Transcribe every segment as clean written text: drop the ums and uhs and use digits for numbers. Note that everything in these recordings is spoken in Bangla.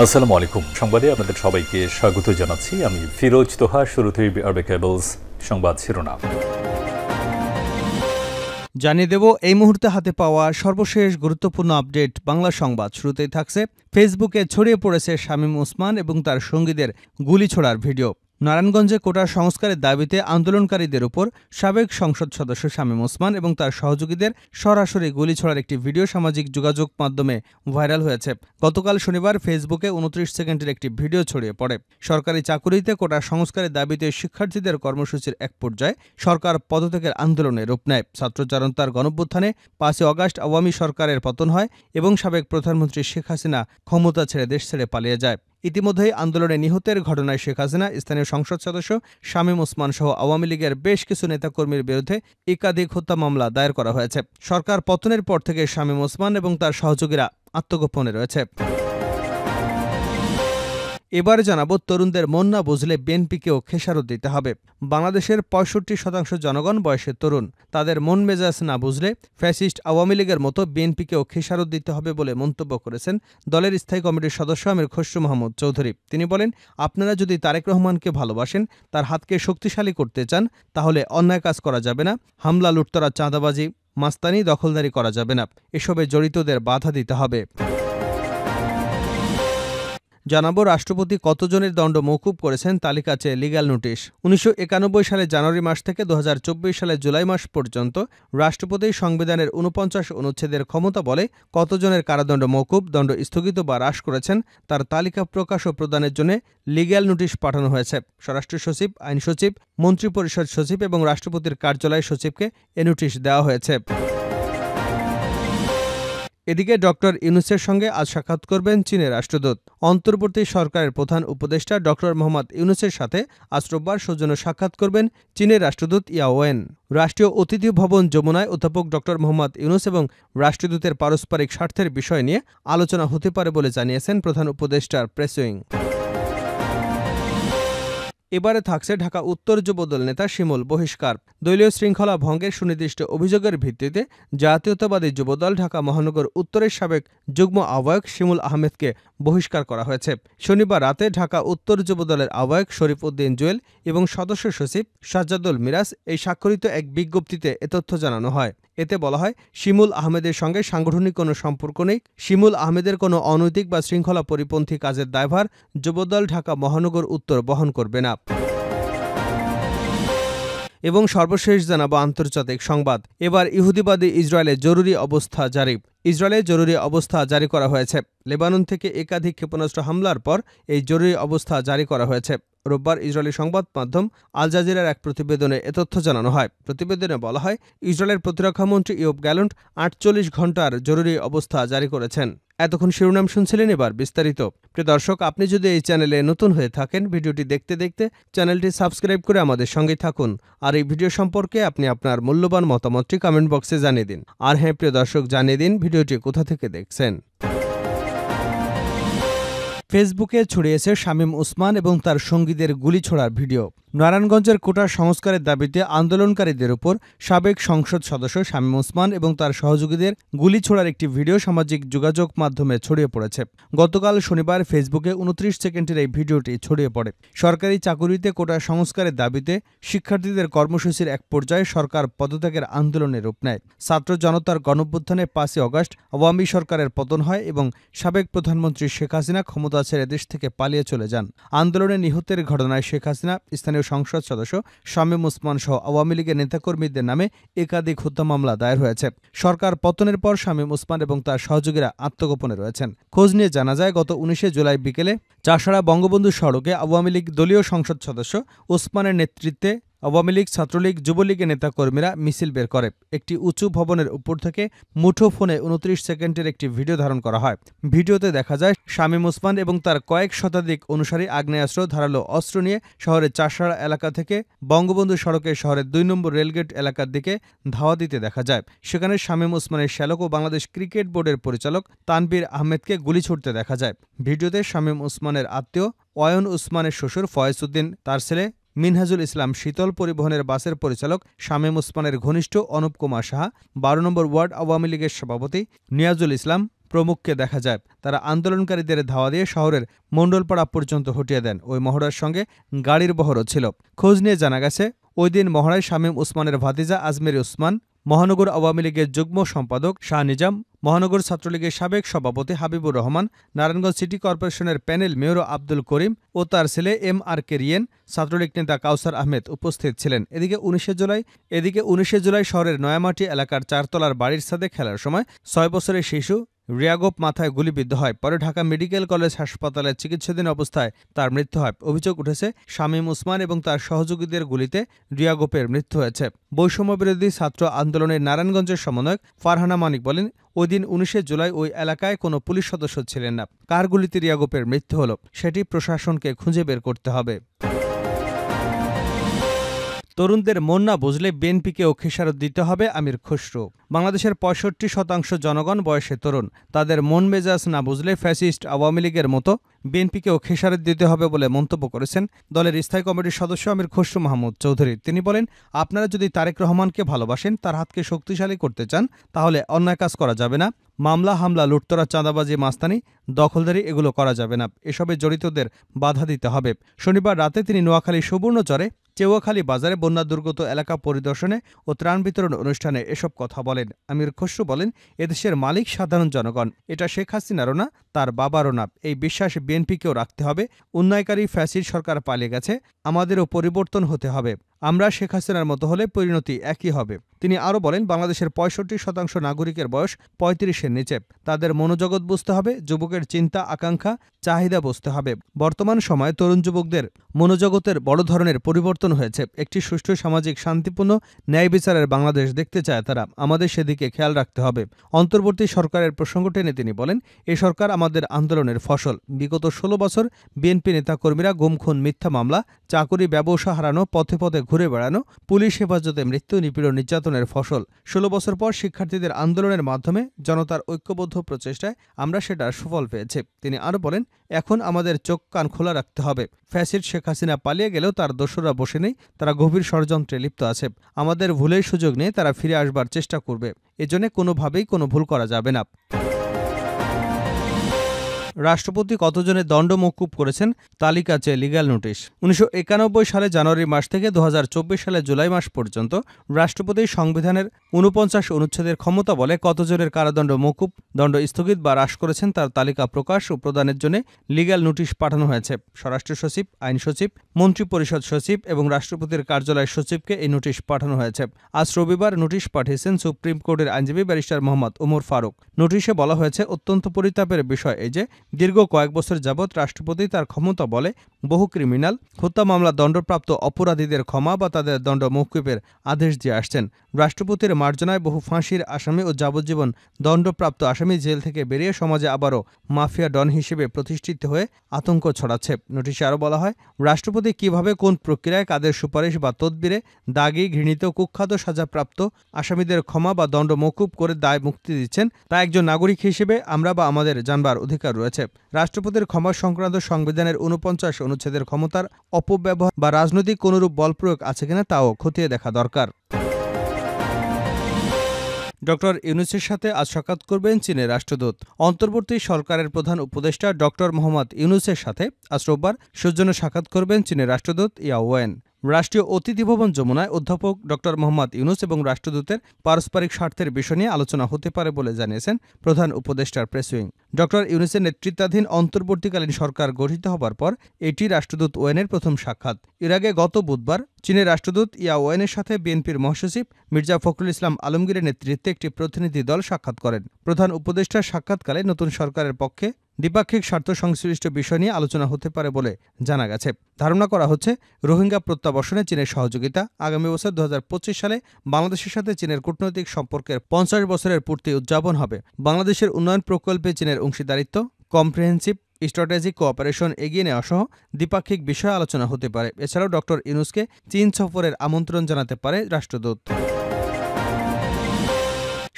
আসসালামু আলাইকুম। সংবাদে আপনাদের সবাইকে স্বাগত জানাচ্ছি। আমি ফিরোজ তোহা। শুরুতেই আরবে কেবলস সংবাদ শিরোনাম জানিয়ে দেব এই মুহূর্তে হাতে পাওয়া সর্বশেষ গুরুত্বপূর্ণ আপডেট বাংলা সংবাদ। শুরুতেই থাকছে ফেসবুকে ছড়িয়ে পড়েছে শামীম ওসমান এবং তার সঙ্গীদের গুলি ছোড়ার ভিডিও। নারায়ণগঞ্জে কোটা সংস্কারের দাবিতে আন্দোলনকারীদের উপর সাবেক সংসদ সদস্য শামীম ওসমান এবং তার সহযোগীদের সরাসরি গুলি ছোড়ার একটি ভিডিও সামাজিক যোগাযোগ মাধ্যমে ভাইরাল হয়েছে। গতকাল শনিবার ফেসবুকে 29 সেকেন্ডের একটি ভিডিও ছড়িয়ে পড়ে। সরকারি চাকুরিতে কোটা সংস্কারের দাবিতে শিক্ষার্থীদের কর্মসূচির এক পর্যায়ে সরকার পদত্যাগের আন্দোলনে রূপ নেয়। ছাত্র জনতার গণঅভ্যুত্থানে 5 আগস্ট আওয়ামী সরকারের পতন হয় এবং সাবেক প্রধানমন্ত্রী শেখ হাসিনা ক্ষমতা ছেড়ে দেশ ছেড়ে পালিয়ে যায়। ইতিমধ্যেই আন্দোলনে নিহতের ঘটনায় শেখ হাসিনা, স্থানীয় সংসদ সদস্য শামীম ওসমান সহ আওয়ামী লীগের বেশ কিছু নেতাকর্মীর বিরুদ্ধে একাধিক হত্যা মামলা দায়ের করা হয়েছে। সরকার পতনের পর থেকে শামীম ওসমান এবং তার সহযোগীরা আত্মগোপনে রয়েছে। এবারে জানাবো, তরুণদের মন না বুঝলে বিএনপিকেও খেসারত দিতে হবে। বাংলাদেশের 65% জনগণ বয়সে তরুণ। তাদের মন মেজাজ না বুঝলে ফ্যাসিস্ট আওয়ামী লীগের মতো বিএনপিকেও খেসারত দিতে হবে বলে মন্তব্য করেছেন দলের স্থায়ী কমিটির সদস্য আমির খসরু মাহমুদ চৌধুরী। তিনি বলেন, আপনারা যদি তারেক রহমানকে ভালোবাসেন, তার হাতকে শক্তিশালী করতে চান, তাহলে অন্যায় কাজ করা যাবে না। হামলা, লুটতরা, চাঁদাবাজি, মাস্তানি, দখলদারি করা যাবে না। এসবে জড়িতদের বাধা দিতে হবে। জানাবো, রাষ্ট্রপতি কতজনের দণ্ড মওকুফ করেছেন তালিকা চেয়ে লিগ্যাল নোটিশ। 1991 সালের জানুয়ারি মাস থেকে 2024 সালের জুলাই মাস পর্যন্ত রাষ্ট্রপতি সংবিধানের 49 অনুচ্ছেদের ক্ষমতা বলে কতজনের কারাদণ্ড মওকুফ, দণ্ড স্থগিত বা হ্রাস করেছেন তার তালিকা প্রকাশ ও প্রদানের জন্য লিগ্যাল নোটিশ পাঠানো হয়েছে। স্বরাষ্ট্র সচিব, আইন সচিব, মন্ত্রিপরিষদ সচিব এবং রাষ্ট্রপতির কার্যালয় সচিবকে এ নোটিশ দেওয়া হয়েছে। এদিকে ডক্টর ইউনূসের সঙ্গে আজ সাক্ষাৎ করবেন চীনের রাষ্ট্রদূত। অন্তর্বর্তী সরকারের প্রধান উপদেষ্টা ডক্টর মোহাম্মদ ইউনূসের সাথে আজ রোববার সৌজন্য সাক্ষাৎ করবেন চীনের রাষ্ট্রদূত ইয়াও ওয়েন। রাষ্ট্রীয় অতিথি ভবন যমুনায় অধ্যাপক ডক্টর মোহাম্মদ ইউনূস এবং রাষ্ট্রদূতের পারস্পরিক স্বার্থের বিষয় নিয়ে আলোচনা হতে পারে বলে জানিয়েছেন প্রধান উপদেষ্টার প্রেস উইং। এবারে থাকছে ঢাকা উত্তর যুবদল নেতা শিমুল বহিষ্কার। দলীয় শৃঙ্খলা ভঙ্গের সুনির্দিষ্ট অভিযোগের ভিত্তিতে জাতীয়তাবাদী যুবদল ঢাকা মহানগর উত্তরের সাবেক যুগ্ম আহ্বায়ক শিমুল আহমেদকে বহিষ্কার করা হয়েছে। শনিবার রাতে ঢাকা উত্তর যুবদলের আহ্বায়ক শরীফ উদ্দিন জুয়েল এবং সদস্য সচিব সাজ্জাদুল মিরাজ এই স্বাক্ষরিত এক বিজ্ঞপ্তিতে এ তথ্য জানানো হয়। এতে বলা হয়, শিমুল আহমেদের সঙ্গে সাংগঠনিক কোনো সম্পর্ক নেই। শিমুল আহমেদের কোনো অনৈতিক বা শৃঙ্খলা পরিপন্থী কাজের দায়ভার যুবদল ঢাকা মহানগর উত্তর বহন করবে না। এবং সর্বশেষ জানাবো আন্তর্জাতিক সংবাদ। এবার ইহুদিবাদী ইসরায়েলে জরুরি অবস্থা জারি। ইসরায়েলে জরুরি অবস্থা জারি করা হয়েছে। লেবানন থেকে একাধিক ক্ষেপণাস্ত্র হামলার পর এই জরুরি অবস্থা জারি করা হয়েছে। রোববার ইসরায়েলি সংবাদ মাধ্যম আল জাজিরার এক প্রতিবেদনে এ তথ্য জানানো হয়। প্রতিবেদনে বলা হয়, ইসরায়েলের প্রতিরক্ষামন্ত্রী ইয়োব গ্যালন্ট 48 ঘণ্টার জরুরি অবস্থা জারি করেছেন। এতক্ষণ শিরোনাম শুনছিলেন, এবার বিস্তারিত। প্রিয় দর্শক, আপনি যদি এই চ্যানেলে নতুন হয়ে থাকেন, ভিডিওটি দেখতে দেখতে চ্যানেলটি সাবস্ক্রাইব করে আমাদের সঙ্গেই থাকুন। আর এই ভিডিও সম্পর্কে আপনি আপনার মূল্যবান মতামতটি কমেন্ট বক্সে জানিয়ে দিন। আর হ্যাঁ প্রিয় দর্শক, জানিয়ে দিন ভিডিওটি কোথা থেকে দেখছেন। ফেসবুকে ছড়িয়েছে শামীম ওসমান এবং তার সঙ্গীদের গুলি ছোড়ার ভিডিও। নারায়ণগঞ্জের কোটা সংস্কারের দাবিতে আন্দোলনকারীদের উপর সাবেক সংসদ সদস্য শামীম ওসমান এবং তার সহযোগীদের গুলি ছোড়ার একটি ভিডিও সামাজিক যোগাযোগ মাধ্যমে ছড়িয়ে পড়েছে। গতকাল শনিবার ফেসবুকে 29 সেকেন্ডের এই ভিডিওটি ছড়িয়ে পড়ে। সরকারি চাকুরিতে কোটা সংস্কারের দাবিতে শিক্ষার্থীদের কর্মসূচির এক পর্যায়ে সরকার পদত্যাগের আন্দোলনে রূপ নেয়। ছাত্র জনতার গণঅভ্যুত্থানে 5 আগস্ট আওয়ামী সরকারের পতন হয় এবং সাবেক প্রধানমন্ত্রী শেখ হাসিনা ক্ষমতা ছেড়ে দেশ থেকে পালিয়ে চলে যান। আন্দোলনে নিহতের ঘটনায় শেখ হাসিনা, স্থানীয় সংসদ সদস্য শামীম ওসমান সহ আওয়ামী লীগের নেতাকর্মীদের নামে একাধিক হত্যা মামলা দায়ের হয়েছে। সরকার পতনের পর শামীম ওসমান এবং তার সহযোগীরা আত্মগোপনে রয়েছেন। খোঁজ নিয়ে জানা যায়, গত 19 জুলাই বিকেলে চাষাড়া বঙ্গবন্ধু সড়কে আওয়ামী লীগ দলীয় সংসদ সদস্য ওসমানের নেতৃত্বে আওয়ামী লীগ, ছাত্রলীগ, যুবলীগের নেতাকর্মীরা মিছিল বের করে। একটি উঁচু ভবনের উপর থেকে মুঠোফোনে 29 সেকেন্ডের একটি ভিডিও ধারণ করা হয়। ভিডিওতে দেখা যায় শামীম ওসমান এবং তার কয়েক শতাধিক অনুসারী আগ্নেয়াস্ত্র, ধারালো অস্ত্র নিয়ে শহরের চাষাড়া এলাকা থেকে বঙ্গবন্ধু সড়কের শহরের 2 নম্বর রেলগেট এলাকার দিকে ধাওয়া দিতে দেখা যায়। সেখানে শামীম ওসমানের শ্যালক ও বাংলাদেশ ক্রিকেট বোর্ডের পরিচালক তানভীর আহমেদকে গুলি ছুড়তে দেখা যায়। ভিডিওতে শামীম ওসমানের আত্মীয় অয়ন ওসমানের শ্বশুর ফয়েজ উদ্দিন, তার ছেলে মিনহাজুল ইসলাম শীতল পরিবহনের বাসের পরিচালক শামীম ওসমানের ঘনিষ্ঠ অনুপ কুমার সাহা, 12 নম্বর ওয়ার্ড আওয়ামী লীগের সভাপতি নিয়াজুল ইসলাম, প্রমুখকে দেখা যায়। তারা আন্দোলনকারীদের ধাওয়া দিয়ে শহরের মণ্ডলপাড়া পর্যন্ত হটিয়ে দেন। ওই মহড়ার সঙ্গে গাড়ির বহরও ছিল। খোঁজ নিয়ে জানা গেছে, ওই দিন মহড়ায় শামীম ওসমানের ভাতিজা আজমেরী ওসমান, মহানগর আওয়ামী লীগের যুগ্ম সম্পাদক শাহ নিজাম, মহানগর ছাত্রলীগের সাবেক সভাপতি হাবিবুর রহমান, নারায়ণগঞ্জ সিটি কর্পোরেশনের প্যানেল মেয়র আব্দুল করিম ও তার ছেলে MRK রিয়েন, ছাত্রলীগ নেতা কাউসার আহমেদ উপস্থিত ছিলেন। এদিকে 19 জুলাই শহরের নয়ামাটি এলাকার চারতলার বাড়ির ছাদে খেলার সময় 6 বছরের শিশু রিয়াগোপ মাথায় গুলিবিদ্ধ হয়। পরে ঢাকা মেডিকেল কলেজ হাসপাতালে চিকিৎসাধীন অবস্থায় তার মৃত্যু হয়। অভিযোগ উঠেছে, শামীম ওসমান এবং তার সহযোগীদের গুলিতে রিয়াগোপের মৃত্যু হয়েছে। বৈষম্যবিরোধী ছাত্র আন্দোলনের নারায়ণগঞ্জের সমন্বয়ক ফারহানা মানিক বলেন, ওই দিন 19 জুলাই ওই এলাকায় কোনো পুলিশ সদস্য ছিলেন না। কার গুলিতে রিয়াগোপের মৃত্যু হল সেটি প্রশাসনকে খুঁজে বের করতে হবে। তরুণদের মন না বুঝলে বিএনপিকেও খেসারত দিতে হবে আমির খসরু। বাংলাদেশের 65% জনগণ বয়সে তরুণ। তাদের মন মেজাজ না বুঝলে ফ্যাসিস্ট আওয়ামী লীগের মতো বিএনপিকেও খেসারত দিতে হবে বলে মন্তব্য করেছেন দলের স্থায়ী কমিটির সদস্য আমির খসরু মাহমুদ চৌধুরী। তিনি বলেন, আপনারা যদি তারেক রহমানকে ভালোবাসেন, তার হাতকে শক্তিশালী করতে চান, তাহলে অন্যায় কাজ করা যাবে না। মামলা, হামলা, লুটতরা, চাঁদাবাজি, মাস্তানি, দখলদারি এগুলো করা যাবে না। এসবে জড়িতদের বাধা দিতে হবে। শনিবার রাতে তিনি নোয়াখালী সুবর্ণচরে চেওয়াখালী বাজারে বন্যা দুর্গত এলাকা পরিদর্শনে ও ত্রাণ বিতরণ অনুষ্ঠানে এসব কথা বলেন। আমির খসরু বলেন, এদেশের মালিক সাধারণ জনগণ। এটা শেখ হাসিনারও না, তার বাবারও না। এই বিশ্বাস বিএনপিকেও রাখতে হবে। উন্নয়নকারী ফ্যাসিস্ট সরকার পালিয়ে গেছে, আমাদেরও পরিবর্তন হতে হবে। আমরা শেখ হাসিনার মতো হলে পরিণতি একই হবে। তিনি আরও বলেন, বাংলাদেশের 65% নাগরিকের বয়স 35-এর নিচে। তাদের মনোজগৎ বুঝতে হবে, যুবকের চিন্তা, আকাঙ্ক্ষা, চাহিদা বুঝতে হবে। বর্তমান সময়ে তরুণ যুবকদের মনোজগতের বড় ধরনের পরিবর্তন হয়েছে। একটি সুষ্ঠু, সামাজিক, শান্তিপূর্ণ, ন্যায় বিচারের বাংলাদেশ দেখতে চায় তারা। আমাদের সেদিকে খেয়াল রাখতে হবে। অন্তর্বর্তী সরকারের প্রসঙ্গ টেনে তিনি বলেন, এই সরকার আমাদের আন্দোলনের ফসল। বিগত 16 বছর বিএনপি নেতাকর্মীরা গুম, খুন, মিথ্যা মামলা, চাকুরি, ব্যবসা হারানো, পথে পথে ঘুরে বেড়ানো, পুলিশ হেফাজতে মৃত্যু, নিপীড়ন, নির্যাতনের ফসল। 16 বছর পর শিক্ষার্থীদের আন্দোলনের মাধ্যমে জনতার ঐক্যবদ্ধ প্রচেষ্টায় আমরা সেটার সুফল পেয়েছি। তিনি আরও বলেন, এখন আমাদের চোখ কান খোলা রাখতে হবে। ফ্যাসিস্ট শেখ হাসিনা পালিয়ে গেলেও তার দোসররা বসে নেই, তারা গভীর ষড়যন্ত্রে লিপ্ত আছে। আমাদের ভুলের সুযোগ নিয়ে তারা ফিরে আসবার চেষ্টা করবে। এজন্য কোনোভাবেই কোনো ভুল করা যাবে না। রাষ্ট্রপতি কতজনের দণ্ড মওকুফ করেছেন তালিকা চেয়ে লিগ্যাল নোটিশ। 1991 সালে জানুয়ারি মাস থেকে 2024 সালে জুলাই মাস পর্যন্ত রাষ্ট্রপতি সংবিধানের 49 অনুচ্ছেদের ক্ষমতা বলে কতজনের কারাদণ্ড মওকুফ, দণ্ড স্থগিত বা হ্রাস করেছেন তার তালিকা প্রকাশ ও প্রদানের জন্য লিগ্যাল নোটিশ পাঠানো হয়েছে। স্বরাষ্ট্র সচিব, আইন সচিব, মন্ত্রিপরিষদ সচিব এবং রাষ্ট্রপতির কার্যালয়ের সচিবকে এই নোটিশ পাঠানো হয়েছে। আজ রবিবার নোটিশ পাঠিয়েছেন সুপ্রিম কোর্টের আইনজীবী ব্যারিস্টার মোহাম্মদ ওমর ফারুক। নোটিশে বলা হয়েছে, অত্যন্ত পরিতাপের বিষয় এই যে দীর্ঘ কয়েক বছর যাবৎ রাষ্ট্রপতি তার ক্ষমতা বলে বহু ক্রিমিনাল, হত্যা মামলা দণ্ডপ্রাপ্ত অপরাধীদের ক্ষমা বা তাদের দণ্ড মওকুফের আদেশ দিয়ে আসছেন। রাষ্ট্রপতির মার্জনায় বহু ফাঁসির আসামি ও যাবজ্জীবন দণ্ডপ্রাপ্ত আসামি জেল থেকে বেরিয়ে সমাজে আবারও মাফিয়া ডন হিসেবে প্রতিষ্ঠিত হয়ে আতঙ্ক ছড়াচ্ছে। নোটিশে আরও বলা হয়, রাষ্ট্রপতি কিভাবে, কোন প্রক্রিয়ায়, কাদের সুপারিশ বা তদবিরে দাগী, ঘৃণিত, কুখ্যাত সাজাপ্রাপ্ত আসামিদের ক্ষমা বা দণ্ড মওকুফ করে দায় মুক্তি দিচ্ছেন, তা একজন নাগরিক হিসেবে আমরা বা আমাদের জানবার অধিকার রয়েছে। রাষ্ট্রপতির ক্ষমা সংক্রান্ত সংবিধানের 49 অনুচ্ছেদের ক্ষমতার অপব্যবহার বা রাজনৈতিক কোনরূপ বল প্রয়োগ আছে কিনা তাও খতিয়ে দেখা দরকার। ড ইউনূসের সাথে আজ সাক্ষাৎ করবেন চীনের রাষ্ট্রদূত। অন্তর্বর্তী সরকারের প্রধান উপদেষ্টা ড মোহাম্মদ ইউনূসের সাথে আজ রোববার সৌজন্য সাক্ষাৎ করবেন চীনের রাষ্ট্রদূত ইয়া ওয়েন। রাষ্ট্রীয় অতিথি ভবন যমুনায় অধ্যাপক ড মোহাম্মদ ইউনূস এবং রাষ্ট্রদূতের পারস্পরিক স্বার্থের বিষয় নিয়ে আলোচনা হতে পারে বলে জানিয়েছেন প্রধান উপদেষ্টার প্রেস উইং। ড ইউনূসের নেতৃত্বাধীন অন্তর্বর্তীকালীন সরকার গঠিত হবার পর এটি রাষ্ট্রদূত ওয়েনের প্রথম সাক্ষাৎ। এর আগে গত বুধবার চীনের রাষ্ট্রদূত ইয়া ওয়েনের সাথে বিএনপির মহাসচিব মির্জা ফখরুল ইসলাম আলমগীরের নেতৃত্বে একটি প্রতিনিধি দল সাক্ষাৎ করেন। প্রধান উপদেষ্টার সাক্ষাৎকালে নতুন সরকারের পক্ষে দ্বিপাক্ষিক স্বার্থ সংশ্লিষ্ট বিষয় নিয়ে আলোচনা হতে পারে বলে জানা গেছে। ধারণা করা হচ্ছে, রোহিঙ্গা প্রত্যাবাসনে চীনের সহযোগিতা। আগামী বছর 2025 সালে বাংলাদেশের সাথে চীনের কূটনৈতিক সম্পর্কের 50 বছরের পূর্তি উদযাপন হবে। বাংলাদেশের উন্নয়ন প্রকল্পে চীনের অংশীদারিত্ব, কম্প্রিহেন্সিভ স্ট্র্যাটেজিক কোঅপারেশন এগিয়ে নেওয়া সহ দ্বিপাক্ষিক বিষয়ে আলোচনা হতে পারে। এছাড়াও ড ইউনূসকে চীন সফরের আমন্ত্রণ জানাতে পারে রাষ্ট্রদূত।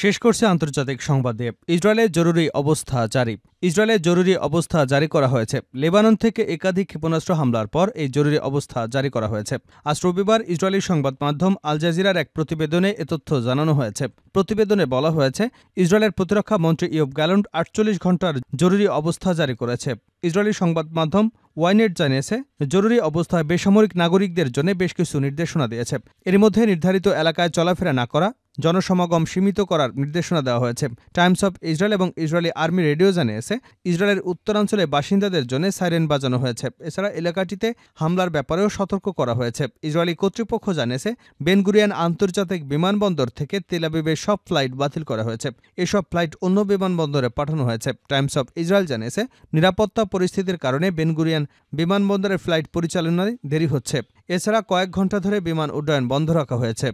শেষ করছে আন্তর্জাতিক সংবাদ দিয়ে ইসরায়েলের জরুরি অবস্থা জারি। ইসরায়েলের জরুরি অবস্থা জারি করা হয়েছে। লেবানন থেকে একাধিক ক্ষেপণাস্ত্র হামলার পর এই জরুরি অবস্থা জারি করা হয়েছে। আজ রবিবার ইসরায়েলি সংবাদ মাধ্যম আল জাজিরার এক প্রতিবেদনে এ তথ্য জানানো হয়েছে। প্রতিবেদনে বলা হয়েছে, ইসরায়েলের প্রতিরক্ষা মন্ত্রী ইয়োব গ্যালান্ট 48 ঘণ্টার জরুরি অবস্থা জারি করেছে। ইসরায়েলি সংবাদ মাধ্যম ওয়াইনেট জানিয়েছে, জরুরি অবস্থায় বেসামরিক নাগরিকদের জন্য বেশ কিছু নির্দেশনা দিয়েছে। এর মধ্যে নির্ধারিত এলাকায় চলাফেরা না করা, জনসমাগম সীমিত করার নির্দেশনা দেওয়া হয়েছে। টাইমস অফ ইসরায়েল এবং ইসরায়েলি আর্মি রেডিও জানিয়েছে, ইসরায়েলের উত্তরাঞ্চলে বাসিন্দাদের জন্য সাইরেন বাজানো হয়েছে। এছাড়া এলাকাটিতে হামলার ব্যাপারেও সতর্ক করা হয়েছে। ইসরায়েলি কর্তৃপক্ষ জানিয়েছে, বেন গুরিয়ন আন্তর্জাতিক বিমানবন্দর থেকে তেল আবিবের সব ফ্লাইট বাতিল করা হয়েছে। এসব ফ্লাইট অন্য বিমানবন্দরে পাঠানো হয়েছে। টাইমস অফ ইসরায়েল জানিয়েছে, নিরাপত্তা পরিস্থিতির কারণে বেন গুরিয়ন বিমানবন্দরের ফ্লাইট পরিচালনায় দেরি হচ্ছে। এছাড়া কয়েক ঘণ্টা ধরে বিমান উড্ডয়ন বন্ধ রাখা হয়েছে।